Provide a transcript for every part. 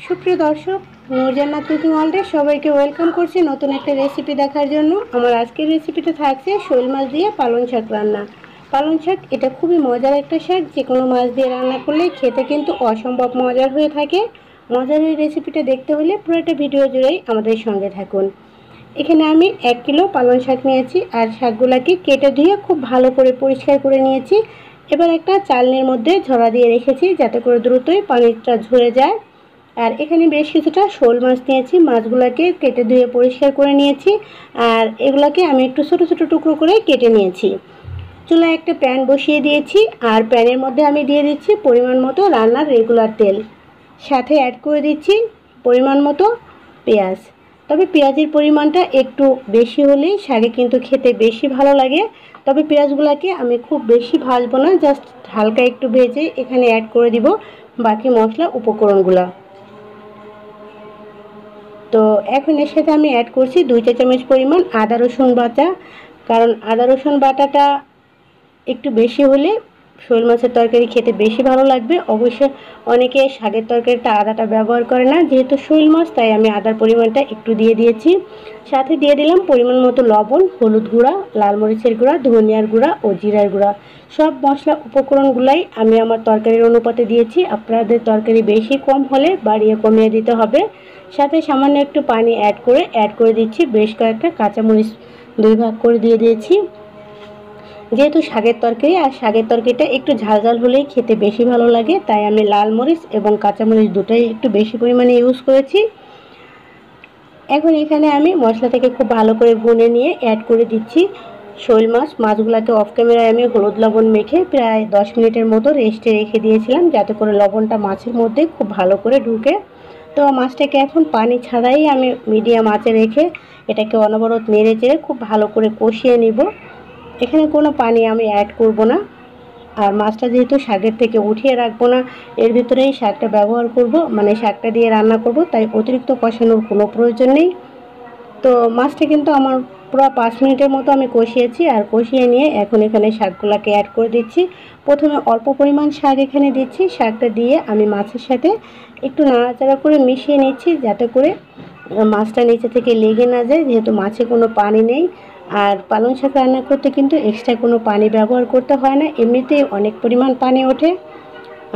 সুপ্রিয় দর্শক, নূরজান্নাত কুকিং ওয়ার্ল্ডে সবাইকে ওয়েলকাম করছি নতুন একটা রেসিপি দেখার জন্য। আমার আজকের রেসিপিতে থাকছে শোল মাছ দিয়ে পালং শাক রান্না। পালং শাক এটা খুবই মজার একটা শাক, যে কোনো মাছ দিয়ে রান্না করলে খেতে কিন্তু অসম্ভব মজার হয়ে থাকে। মজার এই রেসিপিটা দেখতে হলে পুরোটা ভিডিও জুড়েই আমাদের সঙ্গে থাকুন। এখানে আমি 1 কিলো পালং শাক নিয়েছি আর শাকগুলোকে কেটে ধুয়ে খুব ভালো করে পরিষ্কার করে নিয়েছি। এবার একটা চালনির মধ্যে ঝরা দিয়ে রেখেছি যাতে করে দ্রুতই পানিটা ঝরে যায়। আর এখানে বেশ কিছুটা শোল মাছ নিয়েছি, মাছগুলোকে কেটে ধুয়ে পরিষ্কার করে নিয়েছি আর এগুলাকে আমি একটু ছোটো ছোটো টুকরো করে কেটে নিয়েছি। চুলায় একটা প্যান বসিয়ে দিয়েছি আর প্যানের মধ্যে আমি দিয়ে দিচ্ছি পরিমাণ মতো রান্নার রেগুলার তেল, সাথে অ্যাড করে দিচ্ছি পরিমাণ মতো পেঁয়াজ। তবে পেঁয়াজের পরিমাণটা একটু বেশি হলেই শাকে কিন্তু খেতে বেশি ভালো লাগে। তবে পেঁয়াজগুলোকে আমি খুব বেশি ভাজবো না, জাস্ট হালকা একটু ভেজে এখানে অ্যাড করে দিব বাকি মশলা উপকরণগুলো। তো এখন এর সাথে আমি অ্যাড করছি 2 চা চামচ পরিমাণ আদা রসুন বাটা, কারণ আদা রসুন বাটাটা একটু বেশি হলে শোল মাছের তরকারি খেতে বেশি ভালো লাগবে। অবশ্য অনেকে শাকের তরকারিটা আদাটা ব্যবহার করে না, যেহেতু শোল মাছ তাই আমি আদার পরিমাণটা একটু দিয়ে দিয়েছি। সাথে দিয়ে দিলাম পরিমাণ মতো লবণ, হলুদ গুঁড়া, লাল মরিচের গুঁড়া, ধনিয়ার গুঁড়া ও জিরার গুঁড়া। সব মশলা উপকরণগুলাই আমি আমার তরকারির অনুপাতে দিয়েছি। আপনাদের তরকারি বেশি কম হলে বাড়িয়ে কমিয়ে দিতে হবে। সাথে সামান্য একটু পানি অ্যাড করে দিচ্ছি বেশ কয়েকটা কাঁচামরিচ 2 ভাগ করে দিয়ে দিয়েছি। যেহেতু শাকের তরকারি আর শাকের তরকারিটা একটু ঝাল ঝাল হলেই খেতে বেশি ভালো লাগে, তাই আমি লাল মরিচ এবং কাঁচামরিচ দুটোই একটু বেশি পরিমাণে ইউজ করেছি। এখন এখানে আমি মশলা থেকে খুব ভালো করে ভুনে নিয়ে অ্যাড করে দিচ্ছি শোল মাছগুলোকে অফ ক্যামেরায় আমি হলুদ লবণ মেখে প্রায় 10 মিনিটের মতো রেস্টে রেখে দিয়েছিলাম, যাতে করে লবণটা মাছের মধ্যে খুব ভালো করে ঢুকে। তো মাছটাকে এখন পানি ছাড়াই আমি মিডিয়াম আঁচে রেখে এটাকে অনবরত নেড়ে চেড়ে খুব ভালো করে কষিয়ে নিব। এখানে কোনো পানি আমি অ্যাড করব না, আর মাছটা যেহেতু শাকের থেকে উঠিয়ে রাখবো না, এর ভিতরেই শাকটা ব্যবহার করব, মানে শাকটা দিয়ে রান্না করব, তাই অতিরিক্ত কষানোর কোনো প্রয়োজন নেই। তো মাছটা কিন্তু আমার পুরো 5 মিনিটের মতো আমি কষিয়েছি, আর কষিয়ে নিয়ে এখন এখানে শাকগুলোকে অ্যাড করে দিচ্ছি। প্রথমে অল্প পরিমাণ শাক এখানে দিচ্ছি, শাকটা দিয়ে আমি মাছের সাথে একটু নাড়াচাড়া করে মিশিয়ে নিচ্ছি যাতে করে মাছটা নিচে থেকে লেগে না যায়, যেহেতু মাছে কোনো পানি নেই। আর পালং শাক রান্না করতে কিন্তু এক্সট্রা কোনো পানি ব্যবহার করতে হয় না, এমনিতেই অনেক পরিমাণ পানি ওঠে।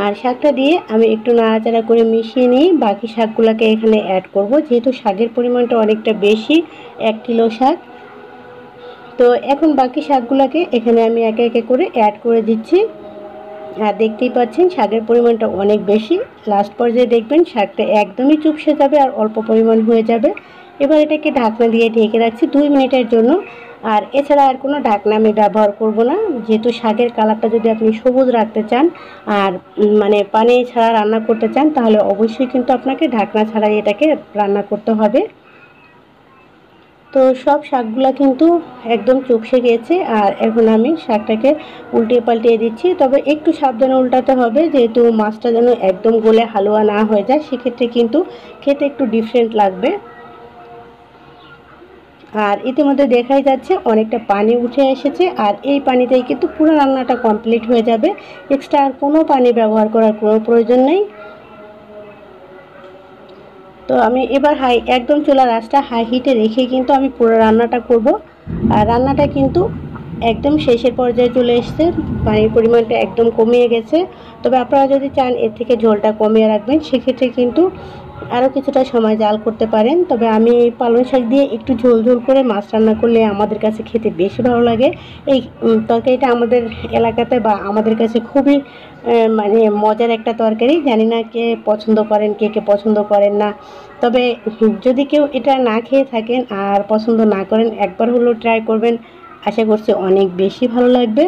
আর শাকটা দিয়ে আমি একটু নাড়াচাড়া করে মিশিয়ে নিয়ে বাকি শাকগুলোকে এখানে অ্যাড করব, যেহেতু শাকের পরিমাণটা অনেকটা বেশি, 1 কিলো শাক। তো এখন বাকি শাকগুলোকে এখানে আমি একে একে করে অ্যাড করে দিচ্ছি। আর দেখতেই পাচ্ছেন শাকের পরিমাণটা অনেক বেশি। লাস্ট পর্যায়ে দেখবেন শাকটা একদমই চুপসে যাবে আর অল্প পরিমাণ হয়ে যাবে। এবার এটাকে ঢাকনা দিয়ে ঢেকে রাখছি 2 মিনিটের জন্য। আর এছাড়া আর কোনো ঢাকনা আমি ব্যবহার করব না, যেহেতু শাকের কালারটা যদি আপনি সবুজ রাখতে চান আর মানে পানি ছাড়া রান্না করতে চান, তাহলে অবশ্যই কিন্তু আপনাকে ঢাকনা ছাড়াই এটাকে রান্না করতে হবে। তো সব শাকগুলো কিন্তু একদম চুপসে গিয়েছে, আর এখন আমি শাকটাকে উল্টিয়ে পাল্টিয়ে দিচ্ছি। তবে একটু সাবধানে উল্টাতে হবে, যেহেতু মাছটা যেন একদম গলে হালুয়া না হয়ে যায়, সেক্ষেত্রে কিন্তু খেতে একটু ডিফারেন্ট লাগবে। আর ইতিমধ্যে দেখাই যাচ্ছে অনেকটা পানি উঠে এসেছে, আর এই পানিতেই কিন্তু পুরো রান্নাটা কমপ্লিট হয়ে যাবে। এক্সট্রা আর কোনো পানি ব্যবহার করার কোনো প্রয়োজন নেই। তো আমি এবার একদম চুলার আঁচটা হাই হিটে রেখে কিন্তু আমি পুরো রান্নাটা করব। আর রান্নাটা কিন্তু একদম শেষের পর্যায়ে চলে এসেছে, পানির পরিমাণটা একদম কমিয়ে গেছে। তবে আপনারা যদি চান এর থেকে ঝোলটা কমিয়ে রাখবেন, সেক্ষেত্রে কিন্তু আরও কিছুটা সময় জাল করতে পারেন। তবে আমি পালং শাক দিয়ে একটু ঝোল ঝোল করে মাছ রান্না করলে আমাদের কাছে খেতে বেশি ভালো লাগে। এই তরকারিটা আমাদের এলাকাতে বা আমাদের কাছে খুবই মানে মজার একটা তরকারি। জানি না কে পছন্দ করেন, কে পছন্দ করেন না। তবে যদি কেউ এটা না খেয়ে থাকেন আর পছন্দ না করেন, একবার হলেও ট্রাই করবেন, আশা করছি অনেক বেশি ভালো লাগবে।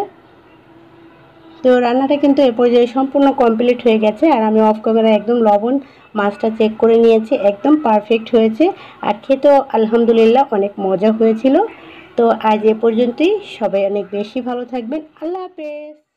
তো রান্নাটা কিন্তু এ পর্যায়ে সম্পূর্ণ কমপ্লিট হয়ে গেছে, আর আমি অফ ক্যামেরায় একদম লবণ মাছটা চেক করে নিয়েছি, একদম পারফেক্ট হয়েছে। আর খেতেও আলহামদুলিল্লাহ অনেক মজা হয়েছিল। তো আজ এ পর্যন্তই, সবাই অনেক বেশি ভালো থাকবেন। আল্লাহ হাফেজ।